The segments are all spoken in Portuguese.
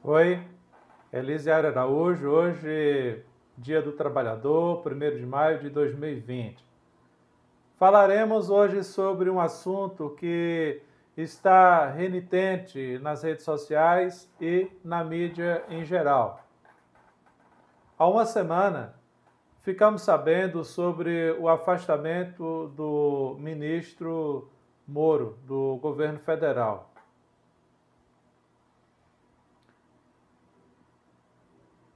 Oi, Elisiário Araújo, hoje, Dia do Trabalhador, 1º de maio de 2020. Falaremos hoje sobre um assunto que está renitente nas redes sociais e na mídia em geral. Há uma semana, ficamos sabendo sobre o afastamento do ministro Moro, do governo federal.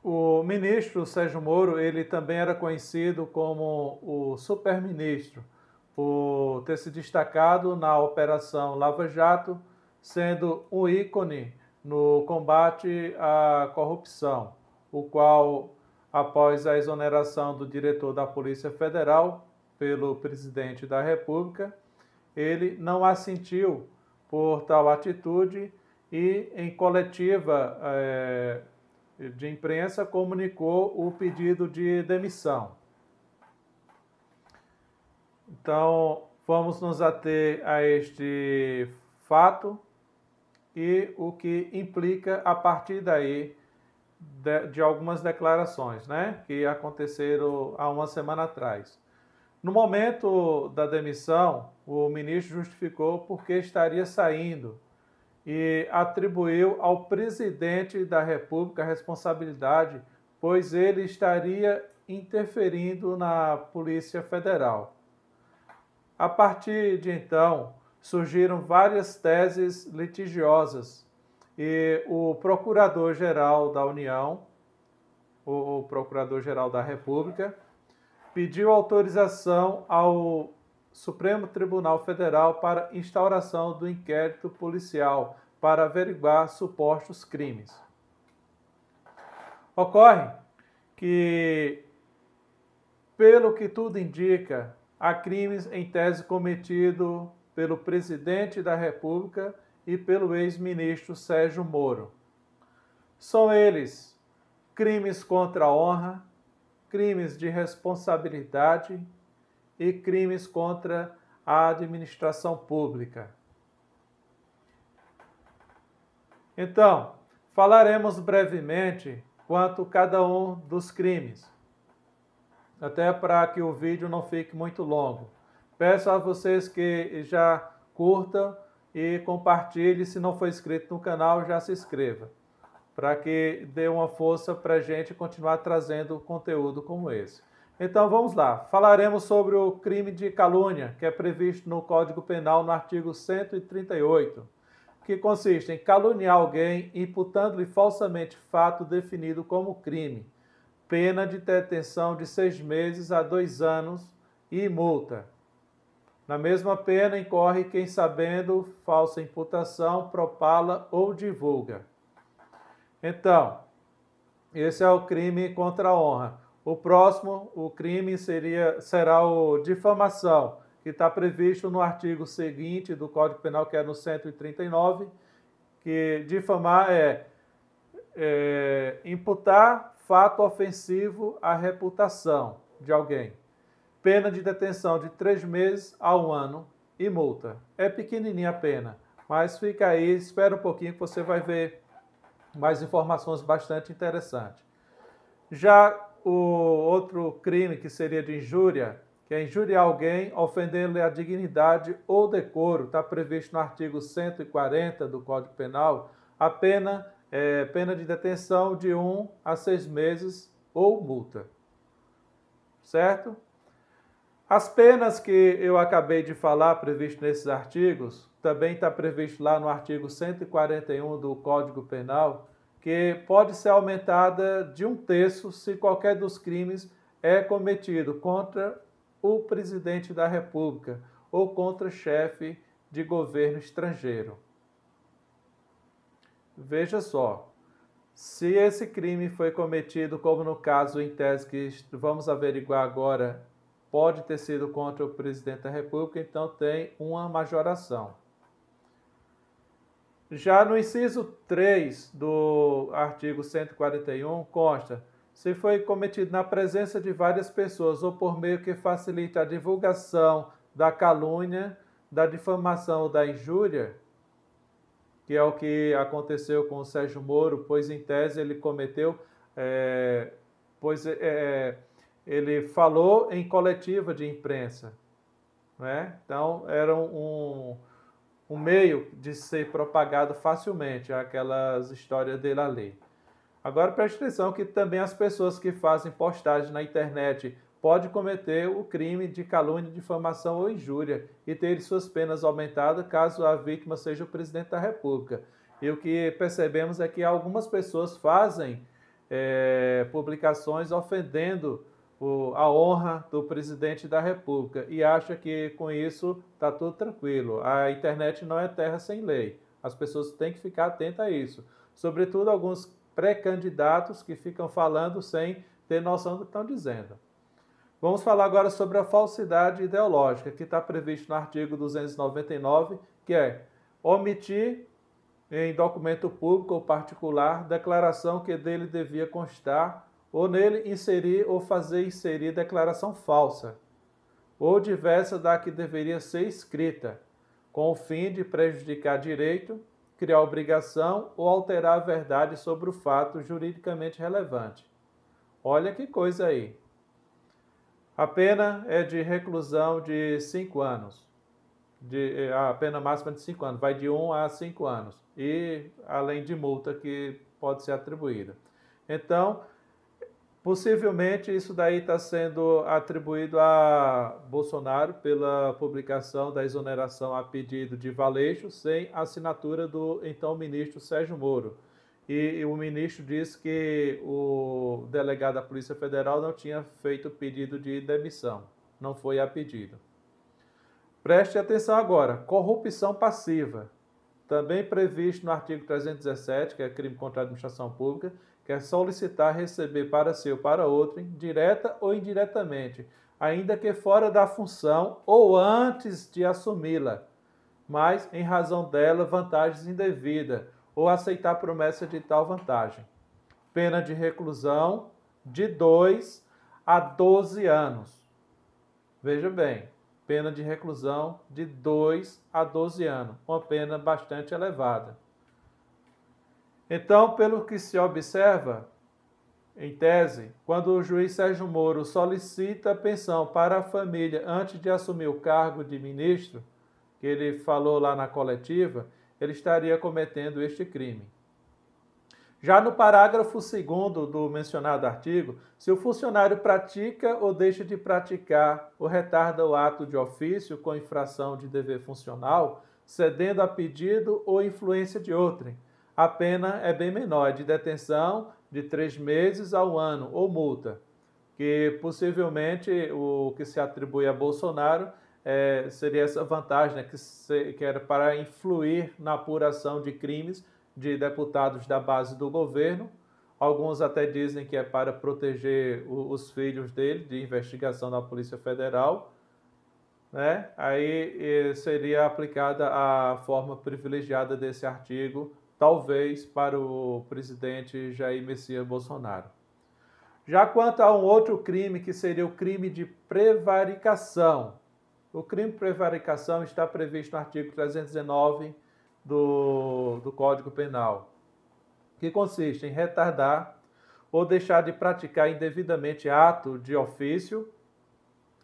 O ministro Sérgio Moro, ele também era conhecido como o superministro, por ter se destacado na Operação Lava Jato, sendo um ícone no combate à corrupção, o qual, após a exoneração do diretor da Polícia Federal pelo presidente da República, ele não assentiu por tal atitude e, em coletiva de imprensa, comunicou o pedido de demissão. Então, vamos nos ater a este fato e o que implica a partir daí de algumas declarações, né, que aconteceram há uma semana atrás. No momento da demissão, o ministro justificou porque estaria saindo e atribuiu ao presidente da República a responsabilidade, pois ele estaria interferindo na Polícia Federal. A partir de então, surgiram várias teses litigiosas e o Procurador-Geral da União, o Procurador-Geral da República, pediu autorização ao Supremo Tribunal Federal para instauração do inquérito policial para averiguar supostos crimes. Ocorre que, pelo que tudo indica, há crimes em tese cometidos pelo presidente da República e pelo ex-ministro Sérgio Moro. São eles crimes contra a honra, crimes de responsabilidade e crimes contra a administração pública. Então, falaremos brevemente quanto a cada um dos crimes, até para que o vídeo não fique muito longo. Peço a vocês que já curtam e compartilhem. Se não for inscrito no canal, já se inscreva, para que dê uma força para a gente continuar trazendo conteúdo como esse. Então vamos lá, falaremos sobre o crime de calúnia, que é previsto no Código Penal no artigo 138, que consiste em caluniar alguém imputando-lhe falsamente fato definido como crime, pena de detenção de 6 meses a 2 anos e multa. Na mesma pena incorre quem, sabendo falsa imputação, propala ou divulga. Então, esse é o crime contra a honra. O próximo, o crime será o difamação, que está previsto no artigo seguinte do Código Penal, que é no 139, que difamar é imputar fato ofensivo à reputação de alguém. Pena de detenção de 3 meses a 1 ano e multa. É pequenininha a pena, mas fica aí, espera um pouquinho que você vai ver mais informações bastante interessantes. Já o outro crime, que seria de injúria, que é injuriar alguém, ofendendo-lhe a dignidade ou decoro, está previsto no artigo 140 do Código Penal, a pena é pena de detenção de 1 a 6 meses ou multa. Certo? As penas que eu acabei de falar, previsto nesses artigos, também está previsto lá no artigo 141 do Código Penal, que pode ser aumentada de 1/3 se qualquer dos crimes é cometido contra o presidente da República ou contra chefe de governo estrangeiro. Veja só, se esse crime foi cometido, como no caso em tese que vamos averiguar agora, pode ter sido contra o presidente da República, então tem uma majoração. Já no inciso 3 do artigo 141, consta: se foi cometido na presença de várias pessoas ou por meio que facilite a divulgação da calúnia, da difamação ou da injúria, que é o que aconteceu com o Sérgio Moro, pois em tese ele cometeu, ele falou em coletiva de imprensa, né? Então era um meio de ser propagado facilmente aquelas histórias dele ali. Agora preste atenção que também as pessoas que fazem postagem na internet podem cometer o crime de calúnia, difamação ou injúria e ter suas penas aumentadas caso a vítima seja o presidente da República. E o que percebemos é que algumas pessoas fazem publicações ofendendo a honra do presidente da República e acha que com isso está tudo tranquilo. A internet não é terra sem lei. As pessoas têm que ficar atentas a isso. Sobretudo alguns pré-candidatos que ficam falando sem ter noção do que estão dizendo. Vamos falar agora sobre a falsidade ideológica, que está previsto no artigo 299, que é omitir em documento público ou particular declaração que dele devia constar, ou nele inserir ou fazer inserir declaração falsa, ou diversa da que deveria ser escrita, com o fim de prejudicar direito, criar obrigação ou alterar a verdade sobre o fato juridicamente relevante. Olha que coisa aí. A pena é de reclusão de 5 anos. A pena máxima de 5 anos, vai de 1 a 5 anos. E além de multa que pode ser atribuída. Então, possivelmente isso daí está sendo atribuído a Bolsonaro pela publicação da exoneração a pedido de Valeixo, sem assinatura do então ministro Sérgio Moro. E o ministro disse que o delegado da Polícia Federal não tinha feito pedido de demissão, não foi a pedido. Preste atenção agora, corrupção passiva, também previsto no artigo 317, que é crime contra a administração pública, que é solicitar receber para si ou para outro, direta ou indiretamente, ainda que fora da função ou antes de assumi-la, mas em razão dela vantagens indevidas, ou aceitar promessa de tal vantagem. Pena de reclusão de 2 a 12 anos. Veja bem, pena de reclusão de 2 a 12 anos, uma pena bastante elevada. Então, pelo que se observa, em tese, quando o juiz Sérgio Moro solicita pensão para a família antes de assumir o cargo de ministro, que ele falou lá na coletiva, ele estaria cometendo este crime. Já no parágrafo 2º do mencionado artigo, se o funcionário pratica ou deixa de praticar ou retarda o ato de ofício com infração de dever funcional, cedendo a pedido ou influência de outrem, a pena é bem menor, é de detenção de 3 meses a 1 ano ou multa, que possivelmente o que se atribui a Bolsonaro seria essa vantagem, né, que era para influir na apuração de crimes de deputados da base do governo. Alguns até dizem que é para proteger os filhos dele de investigação da Polícia Federal, né? Aí seria aplicada a forma privilegiada desse artigo, talvez para o presidente Jair Messias Bolsonaro. Já quanto a um outro crime, que seria o crime de prevaricação, o crime de prevaricação está previsto no artigo 319 do Código Penal, que consiste em retardar ou deixar de praticar indevidamente ato de ofício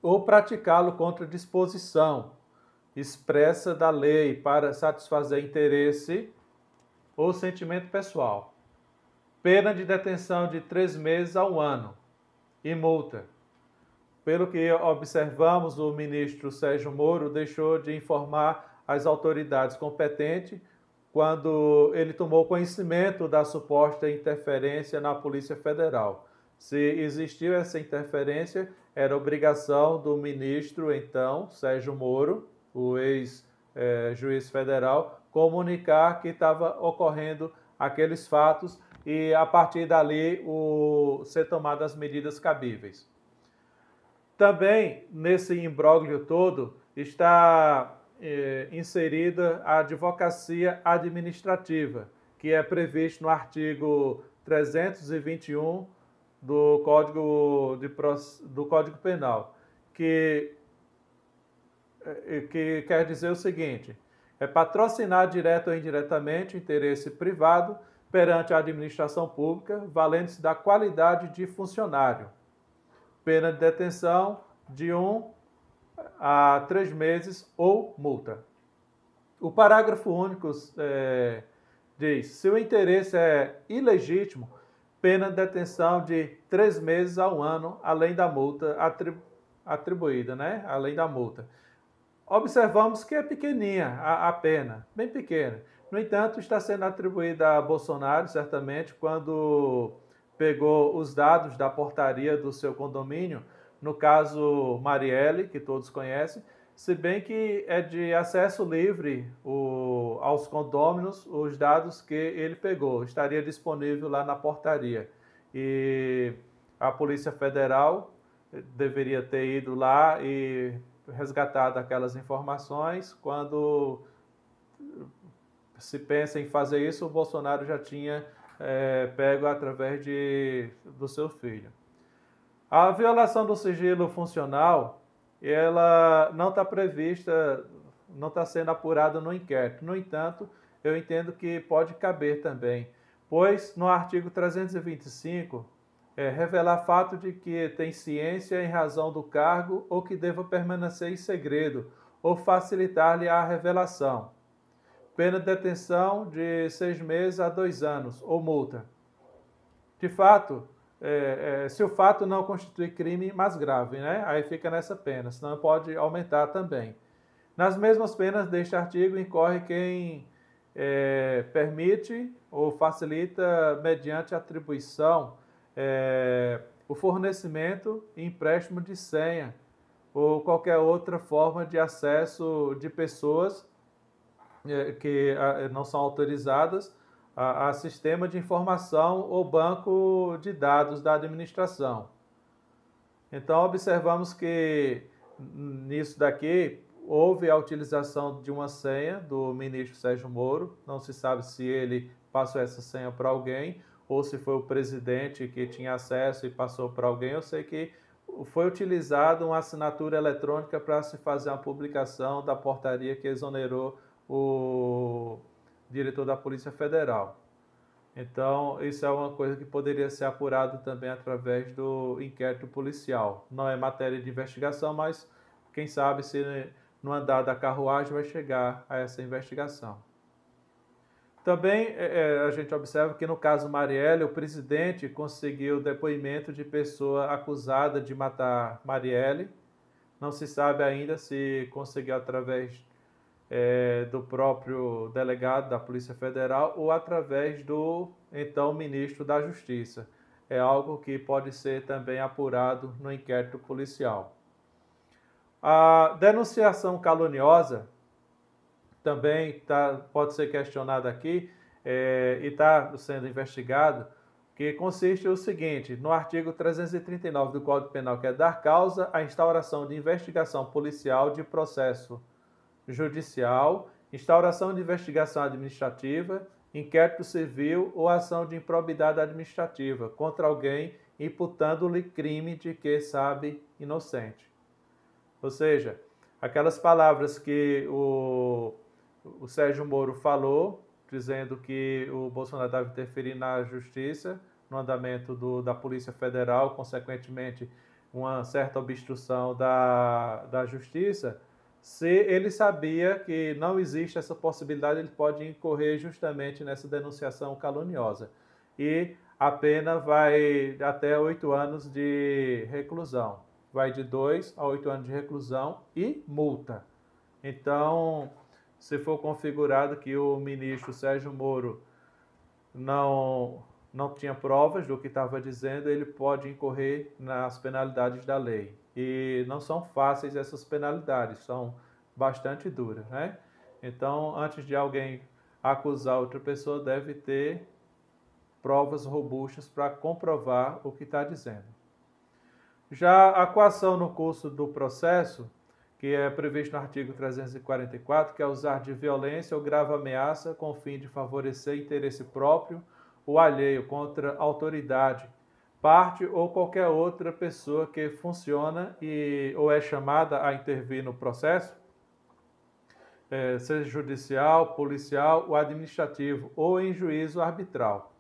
ou praticá-lo contra disposição expressa da lei para satisfazer interesse ou sentimento pessoal. Pena de detenção de 3 meses a 1 ano e multa. Pelo que observamos, o ministro Sérgio Moro deixou de informar as autoridades competentes quando ele tomou conhecimento da suposta interferência na Polícia Federal. Se existiu essa interferência, era obrigação do ministro, então, Sérgio Moro, o ex-juiz federal, comunicar que estava ocorrendo aqueles fatos e, a partir dali, ser tomadas as medidas cabíveis. Também, nesse imbróglio todo, está inserida a advocacia administrativa, que é previsto no artigo 321 do Código Penal, que quer dizer o seguinte, é patrocinar direto ou indiretamente o interesse privado perante a administração pública, valendo-se da qualidade de funcionário. Pena de detenção de 1 a 3 meses ou multa. O parágrafo único diz: se o interesse é ilegítimo, pena de detenção de 3 meses a 1 ano, além da multa atribuída, né? Além da multa. Observamos que é pequenininha a pena, bem pequena. No entanto, está sendo atribuída a Bolsonaro, certamente, quando pegou os dados da portaria do seu condomínio, no caso Marielle, que todos conhecem, se bem que é de acesso livre aos condôminos os dados que ele pegou, estaria disponível lá na portaria. E a Polícia Federal deveria ter ido lá e resgatado aquelas informações. Quando se pensa em fazer isso, o Bolsonaro já tinha pego através do seu filho. A violação do sigilo funcional, ela não está prevista, não está sendo apurada no inquérito. No entanto, eu entendo que pode caber também, pois no artigo 325, revelar fato de que tem ciência em razão do cargo ou que deva permanecer em segredo, ou facilitar-lhe a revelação. Pena de detenção de 6 meses a 2 anos, ou multa. De fato, se o fato não constitui crime mais grave, né? Aí fica nessa pena, senão pode aumentar também. Nas mesmas penas deste artigo, incorre quem permite ou facilita, mediante atribuição, o fornecimento e empréstimo de senha ou qualquer outra forma de acesso de pessoas que não são autorizadas a sistema de informação ou banco de dados da administração. Então, observamos que nisso daqui houve a utilização de uma senha do ministro Sérgio Moro. Não se sabe se ele passou essa senha para alguém ou se foi o presidente que tinha acesso e passou para alguém. Eu sei que foi utilizada uma assinatura eletrônica para se fazer a publicação da portaria que exonerou o diretor da Polícia Federal. Então, isso é uma coisa que poderia ser apurado também através do inquérito policial. Não é matéria de investigação, mas quem sabe se no andar da carruagem vai chegar a essa investigação. Também a gente observa que no caso Marielle, o presidente conseguiu depoimento de pessoa acusada de matar Marielle. Não se sabe ainda se conseguiu através do próprio delegado da Polícia Federal ou através do então ministro da Justiça. É algo que pode ser também apurado no inquérito policial. A denunciação caluniosa também pode ser questionada aqui e está sendo investigado, que consiste o seguinte: no artigo 339 do Código Penal, que é dar causa à instauração de investigação policial de processo judicial, instauração de investigação administrativa, inquérito civil ou ação de improbidade administrativa contra alguém, imputando-lhe crime de que sabe inocente. Ou seja, aquelas palavras que o Sérgio Moro falou, dizendo que o Bolsonaro estava interferindo na justiça, no andamento da Polícia Federal, consequentemente uma certa obstrução da justiça. Se ele sabia que não existe essa possibilidade, ele pode incorrer justamente nessa denunciação caluniosa. E a pena vai até 8 anos de reclusão. Vai de 2 a 8 anos de reclusão e multa. Então, se for configurado que o ministro Sérgio Moro não tinha provas do que estava dizendo, ele pode incorrer nas penalidades da lei. E não são fáceis essas penalidades, são bastante duras, né? Então, antes de alguém acusar outra pessoa, deve ter provas robustas para comprovar o que está dizendo. Já a coação no curso do processo, que é previsto no artigo 344, que é usar de violência ou grave ameaça com o fim de favorecer interesse próprio ou alheio contra a autoridade, parte ou qualquer outra pessoa que funciona ou é chamada a intervir no processo. seja judicial, policial ou administrativo, ou em juízo arbitral.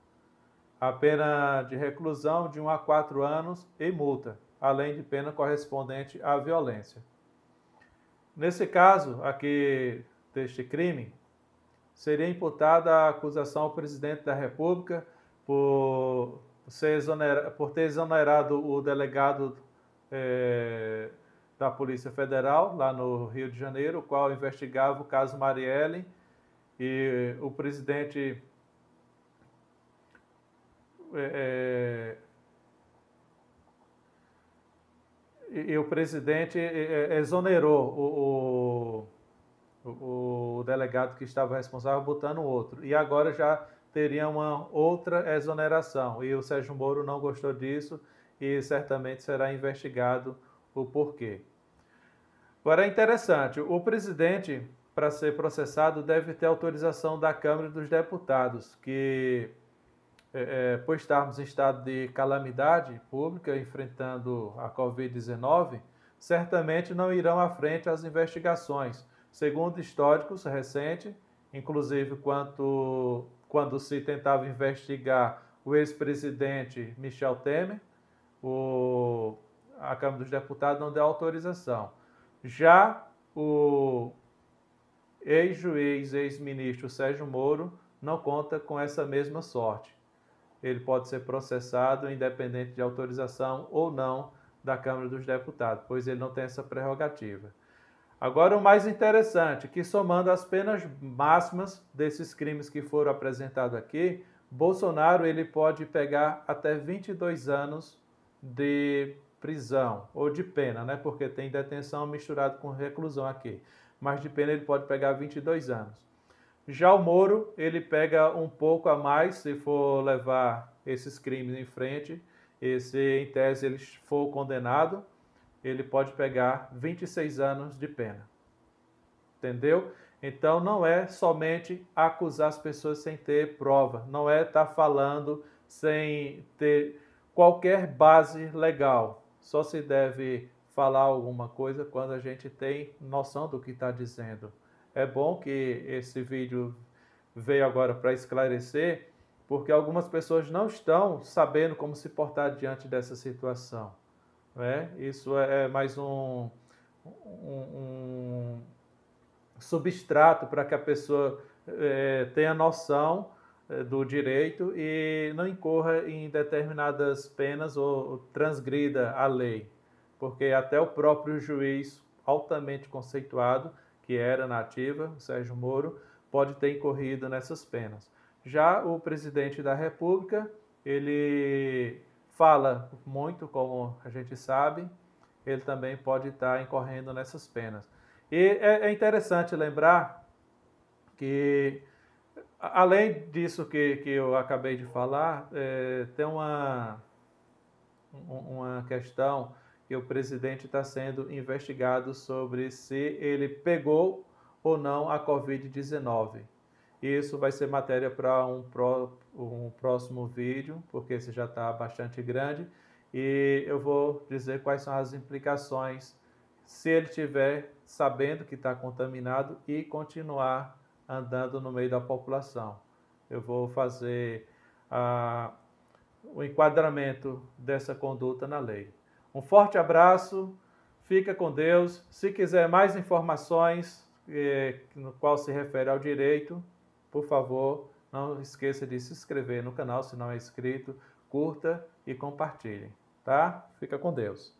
A pena de reclusão de 1 a 4 anos e multa, além de pena correspondente à violência. Nesse caso aqui deste crime, seria imputada a acusação ao presidente da República por ter exonerado o delegado da Polícia Federal, lá no Rio de Janeiro, o qual investigava o caso Marielle, e o presidente exonerou o delegado que estava responsável, botando outro. E agora já teria uma outra exoneração. E o Sérgio Moro não gostou disso e certamente será investigado o porquê. Agora é interessante, o presidente, para ser processado, deve ter autorização da Câmara dos Deputados, que, por estarmos em estado de calamidade pública, enfrentando a Covid-19, certamente não irão à frente as investigações. Segundo históricos recentes, inclusive quando se tentava investigar o ex-presidente Michel Temer, a Câmara dos Deputados não deu autorização. Já o ex-juiz, ex-ministro Sérgio Moro não conta com essa mesma sorte. Ele pode ser processado independente de autorização ou não da Câmara dos Deputados, pois ele não tem essa prerrogativa. Agora, o mais interessante, que somando as penas máximas desses crimes que foram apresentados aqui, Bolsonaro ele pode pegar até 22 anos de prisão, ou de pena, né? Porque tem detenção misturado com reclusão aqui. Mas de pena ele pode pegar 22 anos. Já o Moro, ele pega um pouco a mais se for levar esses crimes em frente. E se em tese ele for condenado, ele pode pegar 26 anos de pena. Entendeu? Então não é somente acusar as pessoas sem ter prova, não é estar falando sem ter qualquer base legal. Só se deve falar alguma coisa quando a gente tem noção do que está dizendo. É bom que esse vídeo veio agora para esclarecer, porque algumas pessoas não estão sabendo como se portar diante dessa situação. Né? Isso é mais um substrato para que a pessoa tenha noção do direito e não incorra em determinadas penas ou transgrida a lei, porque até o próprio juiz altamente conceituado, que era na ativa, o Sérgio Moro, pode ter incorrido nessas penas. Já o presidente da República, ele fala muito, como a gente sabe, ele também pode estar incorrendo nessas penas. E é interessante lembrar que, além disso que eu acabei de falar, tem uma questão que o presidente está sendo investigado sobre se ele pegou ou não a Covid-19. Isso vai ser matéria para um próximo vídeo, porque esse já está bastante grande, e eu vou dizer quais são as implicações se ele estiver sabendo que está contaminado e continuar andando no meio da população. Eu vou fazer o enquadramento dessa conduta na lei. Um forte abraço, fica com Deus. Se quiser mais informações no qual se refere ao direito, por favor, não esqueça de se inscrever no canal se não é inscrito, curta e compartilhe, tá? Fica com Deus.